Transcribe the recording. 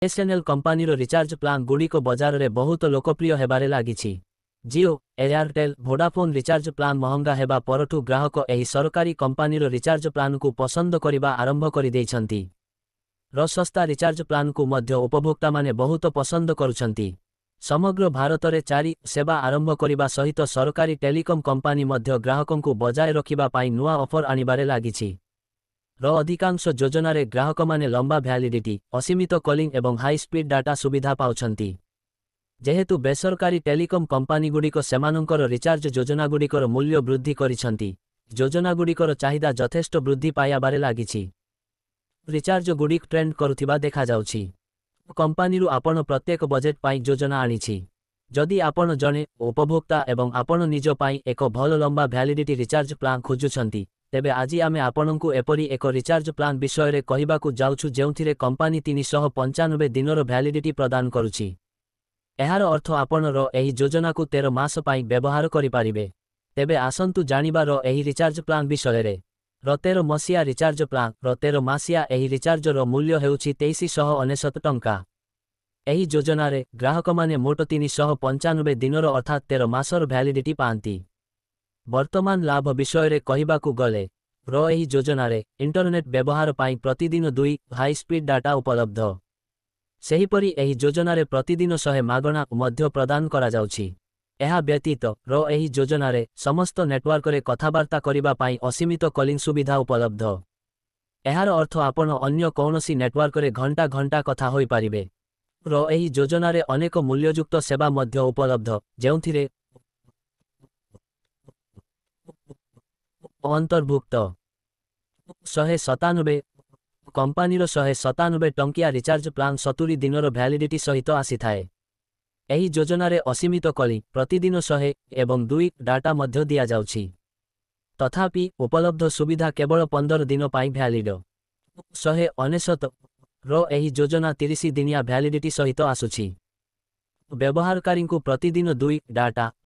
SNL company recharge plan गुड़िक बजार में बहुत लोकप्रिय होबारे लागिछि। जियो, एयरटेल, वोडाफोन रिचार्ज प्लान महंगा हेबा परठु ग्राहक एही सरकारी कंपानी रिचार्ज प्लान को पसंद करिबा आरंभ करि दैछन्ति। सस्ता रिचार्ज प्लान को मध्य उपभोक्ता माने बहुत पसंद करुछन्ति। समग्र भारत में 4 सेवा आरंभ करिबा सहित सरकारी टेलीकॉम कंपानी मध्य ग्राहकों को बजाय रखिबा पाई नुआ ऑफर आनिबारे लागिछि। अधिकांश योजना रे ग्राहक माने लंबा भैलिडिटी, असीमित कॉलिंग एवं हाई स्पीड डाटा सुविधा पाउछन्ति। जेहेतु बेसरकारी टेलीकॉम कंपानी गुड़िक सेमानंकर रिचार्ज योजना गुड़िकर मूल्य वृद्धि करिछन्ति, योजना गुड़िकर चाहिदा यथेष्ट वृद्धि पाइबारे लागिछि। रिचार्ज गुड़िक ट्रेंड करुथिबा देखा जाउछि। कंपानी आपण प्रत्येक बजेट पाई योजना आनिछि। जदि आपण जने उपभोक्ता एवं आपण निज पाई एक भल लंबा भैलिडिटी रिचार्ज प्लान खोजुछन्ति, तेबे आज आमे आपनकु एपरी एक रिचार्ज प्लान विषय रे कहिबाकु जाउछु जेउथिरे कंपानी 395 दिनर भैलिडिटी प्रदान करुछि। एहार अर्थ आपनर एही योजना को 13 मास पाई व्यवहार करि पारिबे। तेबे आसंतु जानिबार एही रिचार्ज प्लान विषय रे। 13 मसिया रिचार्ज प्लान 13 मासिया एही रिचार्ज रो मूल्य हेउछि 2399 टंका। एही योजना रे ग्राहक माने मोट 395 दिनर अर्थात 13 मासर भैलिडिटी पांती। वर्तमान लाभ विषय रे कहिबाकु गले एही योजना रे इंटरनेट व्यवहार पाई प्रतिदिन 2 हाई स्पीड डाटा उपलब्ध। सेहीपरि एही योजना रे प्रतिदिन 100 मागणा मध्य प्रदान करा जाउछि। एहा व्यतीत एही योजना रे समस्त नेटवर्क रे कथाबार्ता करिबा पाई असीमित कॉलिंग सुविधा उपलब्ध। एहार अर्थ आपण अन्य कौनसी नेटवर्क रे घंटा घंटा कथा होई पारिबे। एही योजना रे अनेक मूल्ययुक्त सेवा मध्य उपलब्ध, जेउथिरे अंतर्भुक्त 197 कंपानीर 197 टंकिया रिचार्ज प्लान 70 दिनर भैलिडिटी सहित आसी थाए। एही योजना रे असीमित कॉलिंग प्रतिदिन 100 एवं 2 डाटा मध्य दिया जाउछि। तथापि उपलब्ध सुविधा केवल 15 दिन पाई भैलिड। 199 एही योजना 30 दिनिया भैलिडिटी सहित आसुछि। व्यवहारकारी को प्रतिदिन 2 डाटा